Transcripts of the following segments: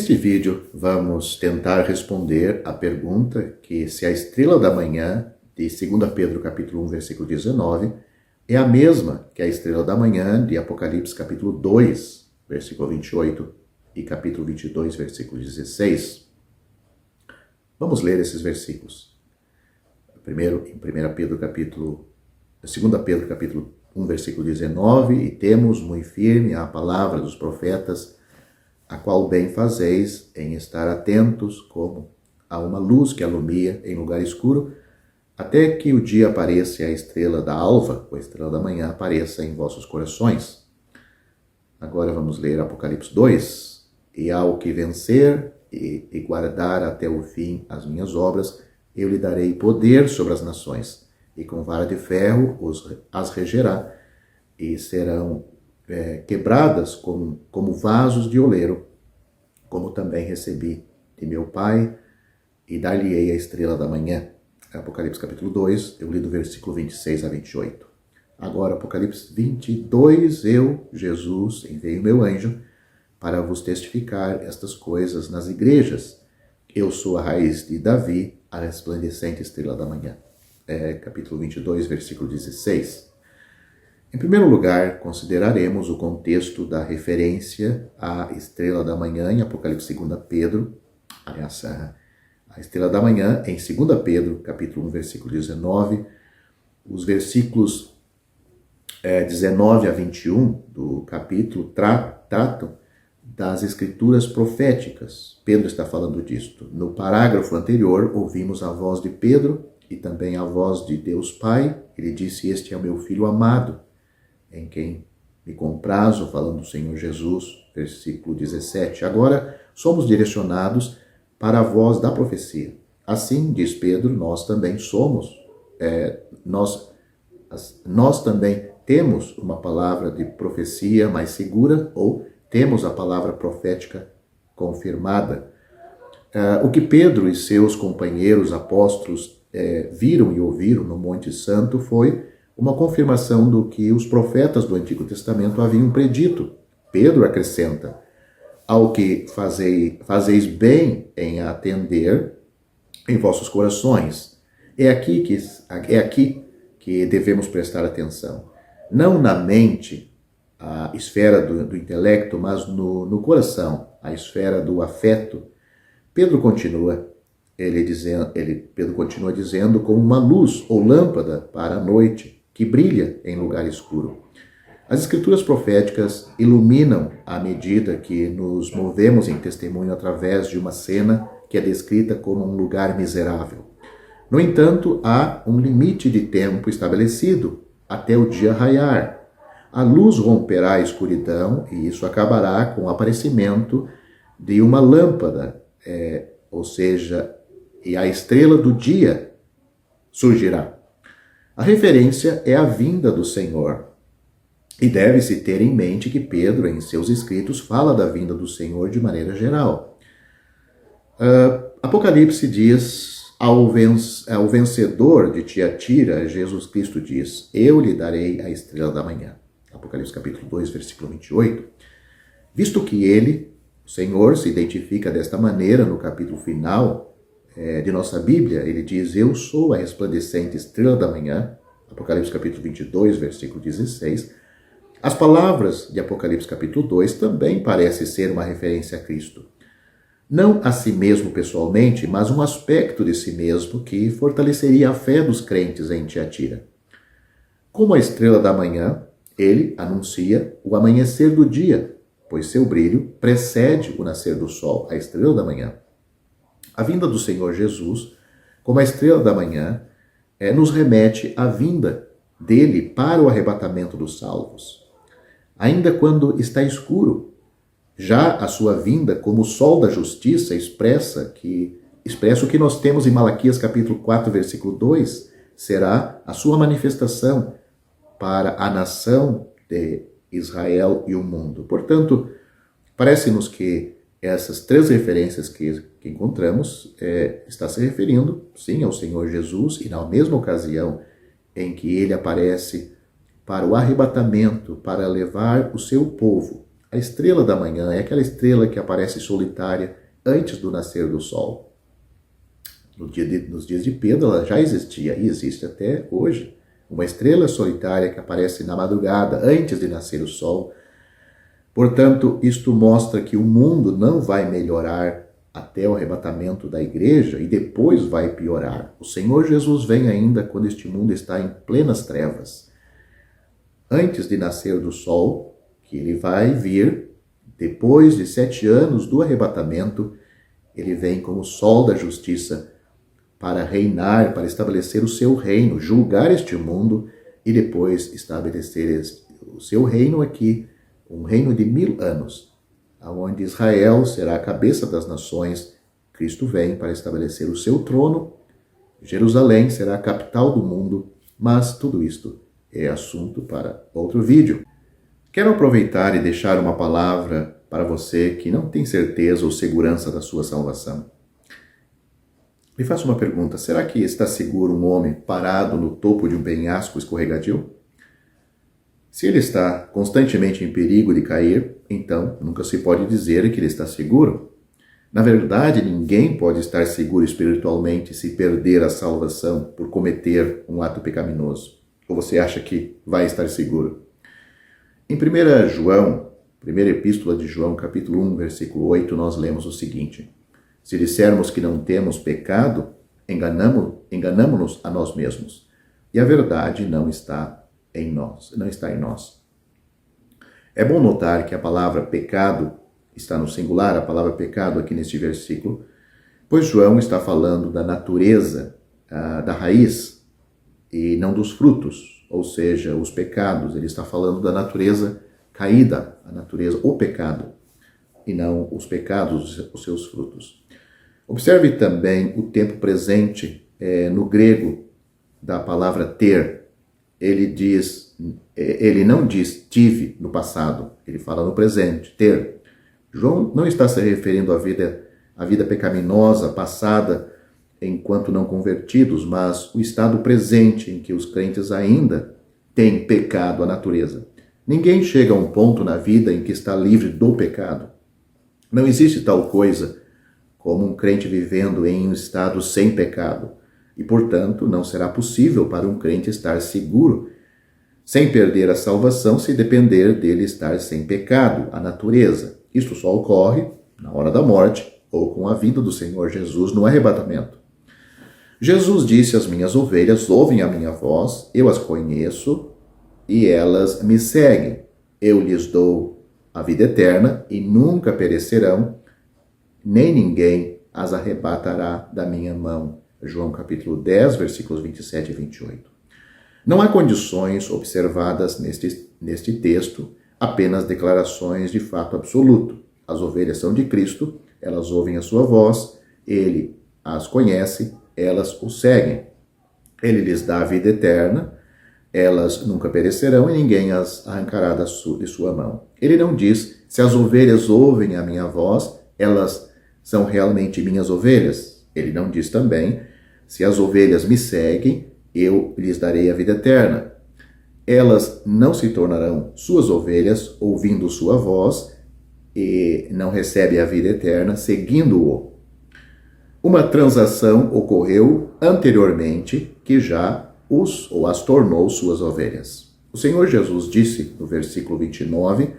Neste vídeo, vamos tentar responder a pergunta que se a estrela da manhã de 2 Pedro capítulo 1, versículo 19, é a mesma que a estrela da manhã de Apocalipse capítulo 2, versículo 28 e capítulo 22, versículo 16. Vamos ler esses versículos. Primeiro, em 2 Pedro capítulo 1, versículo 19, e temos muito firme a palavra dos profetas, a qual bem fazeis em estar atentos, como a uma luz que alumia em lugar escuro, até que o dia apareça e a estrela da alva, ou a estrela da manhã, apareça em vossos corações. Agora vamos ler Apocalipse 2. E ao que vencer e guardar até o fim as minhas obras, eu lhe darei poder sobre as nações, e com vara de ferro as regerá, e serão quebradas como vasos de oleiro, como também recebi de meu Pai, e dar-lhe-ei a estrela da manhã. Apocalipse capítulo 2, eu li do versículo 26 a 28. Agora, Apocalipse 22, eu, Jesus, enviei o meu anjo para vos testificar estas coisas nas igrejas. Eu sou a raiz de Davi, a resplandecente estrela da manhã. Capítulo 22, versículo 16. Em primeiro lugar, consideraremos o contexto da referência à estrela da manhã em Apocalipse 2 Pedro. Aliás, a estrela da manhã em 2 Pedro, capítulo 1, versículo 19. Os versículos 19 a 21 do capítulo tratam das escrituras proféticas. Pedro está falando disto. No parágrafo anterior, ouvimos a voz de Pedro e também a voz de Deus Pai. Ele disse: "Este é o meu Filho amado, em quem me comprazo", falando do Senhor Jesus, versículo 17. Agora somos direcionados para a voz da profecia. Assim, diz Pedro, nós também somos, nós também temos uma palavra de profecia mais segura, ou temos a palavra profética confirmada. O que Pedro e seus companheiros apóstolos viram e ouviram no Monte Santo foi uma confirmação do que os profetas do Antigo Testamento haviam predito. Pedro acrescenta: "Ao que fazeis bem em atender em vossos corações". É aqui que devemos prestar atenção. Não na mente, a esfera do intelecto, mas no coração, a esfera do afeto. Pedro continua dizendo, como uma luz ou lâmpada para a noite, que brilha em lugar escuro. As escrituras proféticas iluminam à medida que nos movemos em testemunho através de uma cena que é descrita como um lugar miserável. No entanto, há um limite de tempo estabelecido, até o dia raiar. A luz romperá a escuridão e isso acabará com o aparecimento de uma lâmpada, ou seja, e a estrela do dia surgirá. A referência é a vinda do Senhor. E deve-se ter em mente que Pedro, em seus escritos, fala da vinda do Senhor de maneira geral. Apocalipse diz: ao vencedor de Tiatira, Jesus Cristo diz: "Eu lhe darei a estrela da manhã". Apocalipse capítulo 2, versículo 28. Visto que ele, o Senhor, se identifica desta maneira no capítulo final de nossa Bíblia, ele diz: "Eu sou a resplandecente estrela da manhã", Apocalipse capítulo 22, versículo 16, as palavras de Apocalipse capítulo 2 também parecem ser uma referência a Cristo. Não a si mesmo pessoalmente, mas um aspecto de si mesmo que fortaleceria a fé dos crentes em Tiatira. Como a estrela da manhã, ele anuncia o amanhecer do dia, pois seu brilho precede o nascer do sol, a estrela da manhã. A vinda do Senhor Jesus, como a estrela da manhã, nos remete à vinda dele para o arrebatamento dos salvos. Ainda quando está escuro, já a sua vinda como o sol da justiça expressa o que nós temos em Malaquias capítulo 4, versículo 2, será a sua manifestação para a nação de Israel e o mundo. Portanto, parece-nos que essas três referências que encontramos está se referindo, sim, ao Senhor Jesus, e na mesma ocasião em que ele aparece para o arrebatamento, para levar o seu povo. A estrela da manhã é aquela estrela que aparece solitária antes do nascer do sol. Nos dias de Pedro ela já existia e existe até hoje. Uma estrela solitária que aparece na madrugada, antes de nascer o sol. Portanto, isto mostra que o mundo não vai melhorar até o arrebatamento da igreja e depois vai piorar. O Senhor Jesus vem ainda quando este mundo está em plenas trevas. Antes de nascer do sol, que ele vai vir, depois de 7 anos do arrebatamento, ele vem como sol da justiça para reinar, para estabelecer o seu reino, julgar este mundo e depois estabelecer o seu reino aqui, um reino de 1000 anos, onde Israel será a cabeça das nações. Cristo vem para estabelecer o seu trono, Jerusalém será a capital do mundo, mas tudo isto é assunto para outro vídeo. Quero aproveitar e deixar uma palavra para você que não tem certeza ou segurança da sua salvação. Me faço uma pergunta: será que está seguro um homem parado no topo de um penhasco escorregadio? Se ele está constantemente em perigo de cair, então nunca se pode dizer que ele está seguro. Na verdade, ninguém pode estar seguro espiritualmente se perder a salvação por cometer um ato pecaminoso. Ou você acha que vai estar seguro? Em 1 João, primeira epístola de João, capítulo 1, versículo 8, nós lemos o seguinte: se dissermos que não temos pecado, enganamo-nos a nós mesmos, e a verdade não está em nós. É bom notar que a palavra pecado está no singular, a palavra pecado aqui neste versículo, pois João está falando da natureza, da raiz, e não dos frutos, ou seja, os pecados. Ele está falando da natureza caída, a natureza, o pecado, e não os pecados, os seus frutos. Observe também o tempo presente no grego da palavra ter. Ele não diz tive no passado, ele fala no presente, ter. João não está se referindo à vida pecaminosa passada enquanto não convertidos, mas o estado presente em que os crentes ainda têm pecado, a natureza. Ninguém chega a um ponto na vida em que está livre do pecado. Não existe tal coisa como um crente vivendo em um estado sem pecado. E, portanto, não será possível para um crente estar seguro, sem perder a salvação, se depender dele estar sem pecado, a natureza. Isto só ocorre na hora da morte ou com a vinda do Senhor Jesus no arrebatamento. Jesus disse: as minhas ovelhas ouvem a minha voz, eu as conheço e elas me seguem. Eu lhes dou a vida eterna e nunca perecerão, nem ninguém as arrebatará da minha mão. João capítulo 10, versículos 27 e 28. Não há condições observadas neste texto, apenas declarações de fato absoluto. As ovelhas são de Cristo, elas ouvem a sua voz, ele as conhece, elas o seguem. Ele lhes dá a vida eterna, elas nunca perecerão e ninguém as arrancará de sua mão. Ele não diz: se as ovelhas ouvem a minha voz, elas são realmente minhas ovelhas. Ele não diz também: se as ovelhas me seguem, eu lhes darei a vida eterna. Elas não se tornarão suas ovelhas ouvindo sua voz e não recebem a vida eterna seguindo-o. Uma transação ocorreu anteriormente que já as tornou suas ovelhas. O Senhor Jesus disse no versículo 29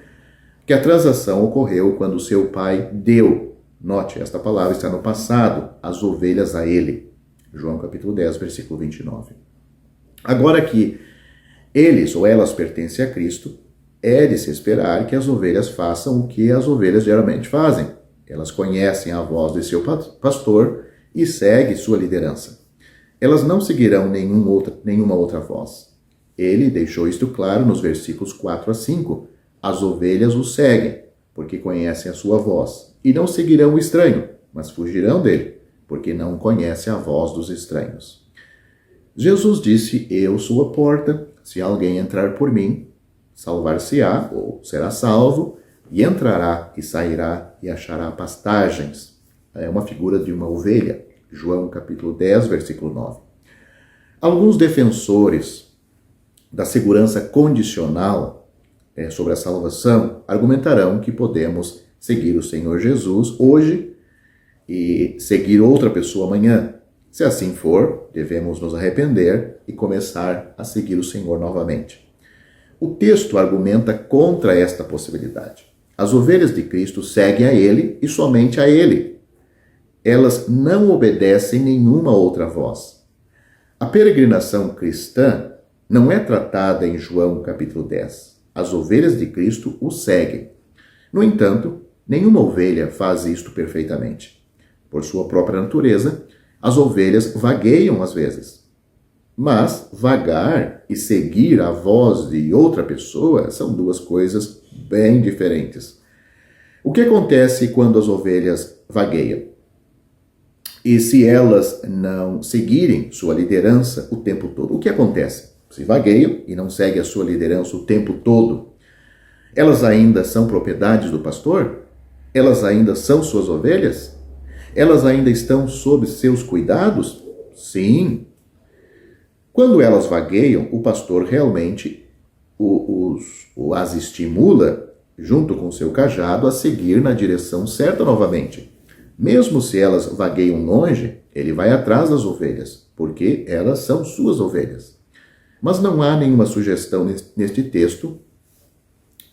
que a transação ocorreu quando seu pai deu, note, esta palavra está no passado, as ovelhas a ele. João capítulo 10, versículo 29. Agora que eles ou elas pertencem a Cristo, é de se esperar que as ovelhas façam o que as ovelhas geralmente fazem. Elas conhecem a voz de seu pastor e seguem sua liderança. Elas não seguirão nenhuma outra voz. Ele deixou isto claro nos versículos 4 a 5. As ovelhas o seguem, porque conhecem a sua voz, e não seguirão o estranho, mas fugirão dele, porque não conhecem a voz dos estranhos. Jesus disse: eu sou a porta, se alguém entrar por mim, salvar-se-á, ou será salvo, e entrará e sairá e achará pastagens. É uma figura de uma ovelha. João capítulo 10, versículo 9. Alguns defensores da segurança condicional sobre a salvação argumentarão que podemos seguir o Senhor Jesus hoje e seguir outra pessoa amanhã. Se assim for, devemos nos arrepender e começar a seguir o Senhor novamente. O texto argumenta contra esta possibilidade. As ovelhas de Cristo seguem a Ele e somente a Ele. Elas não obedecem nenhuma outra voz. A peregrinação cristã não é tratada em João capítulo 10. As ovelhas de Cristo o seguem. No entanto, nenhuma ovelha faz isto perfeitamente. Por sua própria natureza, as ovelhas vagueiam às vezes. Mas vagar e seguir a voz de outra pessoa são duas coisas bem diferentes. O que acontece quando as ovelhas vagueiam? E se elas não seguirem sua liderança o tempo todo? O que acontece? Se vagueiam e não seguem a sua liderança o tempo todo, elas ainda são propriedades do pastor? Elas ainda são suas ovelhas? Elas ainda estão sob seus cuidados? Sim. Quando elas vagueiam, o pastor realmente as estimula, junto com seu cajado, a seguir na direção certa novamente. Mesmo se elas vagueiam longe, ele vai atrás das ovelhas, porque elas são suas ovelhas. Mas não há nenhuma sugestão neste texto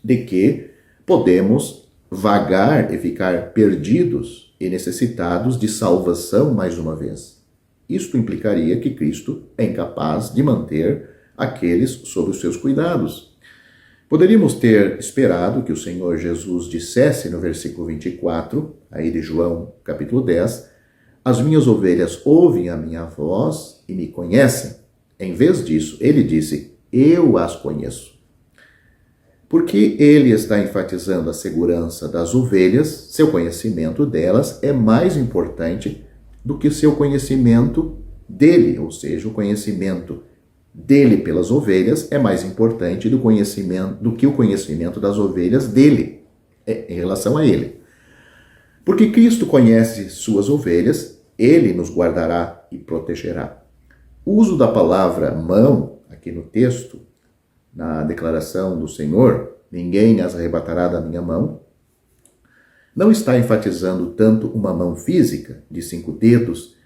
de que podemos vagar e ficar perdidos e necessitados de salvação mais uma vez. Isto implicaria que Cristo é incapaz de manter aqueles sob os seus cuidados. Poderíamos ter esperado que o Senhor Jesus dissesse no versículo 24, aí de João capítulo 10, as minhas ovelhas ouvem a minha voz e me conhecem. Em vez disso, ele disse, eu as conheço. Porque ele está enfatizando a segurança das ovelhas, seu conhecimento delas é mais importante do que seu conhecimento dele, ou seja, o conhecimento dele pelas ovelhas é mais importante do que o conhecimento das ovelhas dele, em relação a ele. Porque Cristo conhece suas ovelhas, ele nos guardará e protegerá. O uso da palavra mão, aqui no texto, na declaração do Senhor, ninguém as arrebatará da minha mão, não está enfatizando tanto uma mão física, de 5 dedos,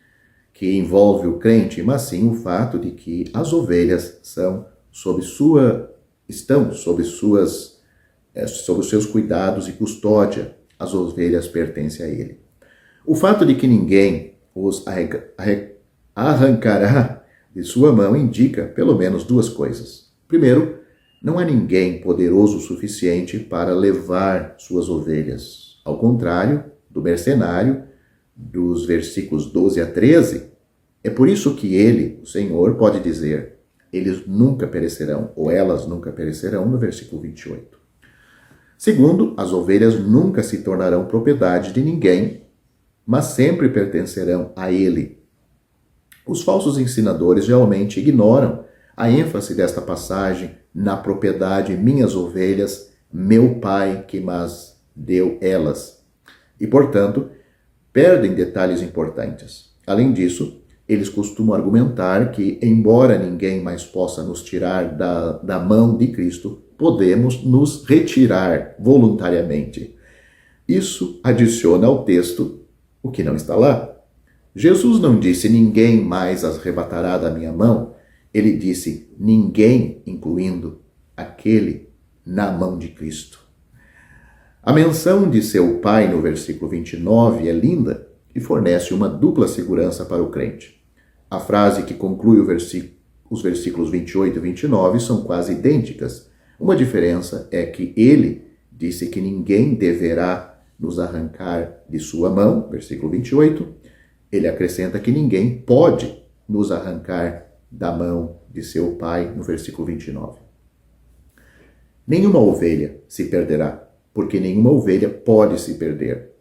que envolve o crente, mas sim o fato de que as ovelhas estão sob os seus cuidados e custódia. As ovelhas pertencem a ele. O fato de que ninguém os arrancará de sua mão indica pelo menos 2 coisas. Primeiro, não há ninguém poderoso o suficiente para levar suas ovelhas. Ao contrário do mercenário, dos versículos 12 a 13, é por isso que ele, o Senhor, pode dizer, eles nunca perecerão, ou elas nunca perecerão, no versículo 28. Segundo, as ovelhas nunca se tornarão propriedade de ninguém, mas sempre pertencerão a ele. Os falsos ensinadores geralmente ignoram a ênfase desta passagem na propriedade minhas ovelhas, meu Pai que mas deu elas. E, portanto, perdem detalhes importantes. Além disso, eles costumam argumentar que, embora ninguém mais possa nos tirar da mão de Cristo, podemos nos retirar voluntariamente. Isso adiciona ao texto o que não está lá. Jesus não disse, ninguém mais as arrebatará da minha mão. Ele disse, ninguém, incluindo aquele na mão de Cristo. A menção de seu Pai no versículo 29 é linda e fornece uma dupla segurança para o crente. A frase que conclui os versículos 28 e 29 são quase idênticas. Uma diferença é que ele disse que ninguém deverá nos arrancar de sua mão, versículo 28. Ele acrescenta que ninguém pode nos arrancar da mão de seu Pai, no versículo 29. Nenhuma ovelha se perderá, porque nenhuma ovelha pode se perder.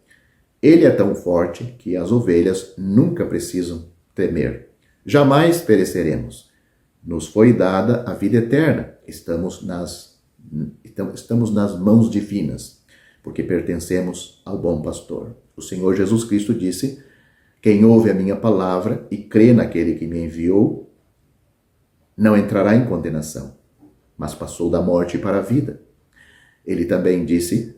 Ele é tão forte que as ovelhas nunca precisam temer. Jamais pereceremos. Nos foi dada a vida eterna. Estamos nas mãos divinas, porque pertencemos ao bom pastor. O Senhor Jesus Cristo disse, quem ouve a minha palavra e crê naquele que me enviou, não entrará em condenação, mas passou da morte para a vida. Ele também disse,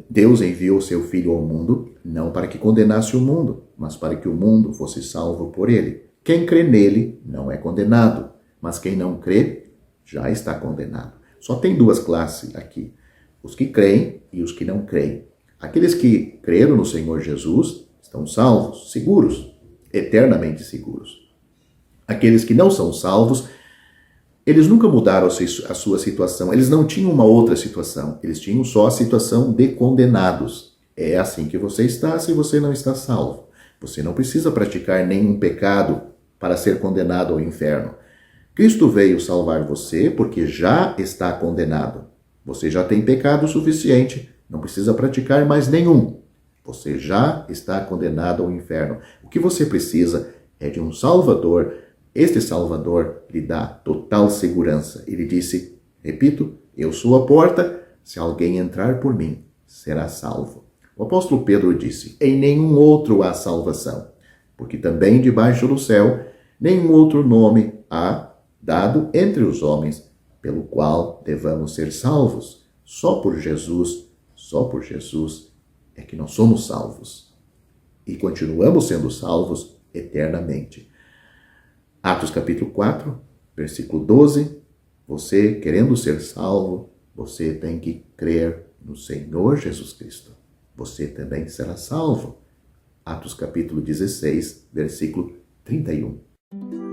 Deus enviou seu Filho ao mundo, não para que condenasse o mundo, mas para que o mundo fosse salvo por ele. Quem crê nele não é condenado, mas quem não crê já está condenado. Só tem duas classes aqui, os que creem e os que não creem. Aqueles que creram no Senhor Jesus estão salvos, seguros, eternamente seguros. Aqueles que não são salvos, eles nunca mudaram a sua situação, eles não tinham uma outra situação, eles tinham só a situação de condenados. É assim que você está se você não está salvo. Você não precisa praticar nenhum pecado para ser condenado ao inferno. Cristo veio salvar você porque já está condenado. Você já tem pecado suficiente, não precisa praticar mais nenhum. Você já está condenado ao inferno. O que você precisa é de um Salvador. Este Salvador lhe dá total segurança. Ele disse, repito, eu sou a porta, se alguém entrar por mim, será salvo. O apóstolo Pedro disse, em nenhum outro há salvação, porque também debaixo do céu, nenhum outro nome há dado entre os homens, pelo qual devamos ser salvos. Só por Jesus é que nós somos salvos. E continuamos sendo salvos eternamente. Atos capítulo 4, versículo 12. Você, querendo ser salvo, você tem que crer no Senhor Jesus Cristo. Você também será salvo. Atos capítulo 16, versículo 31.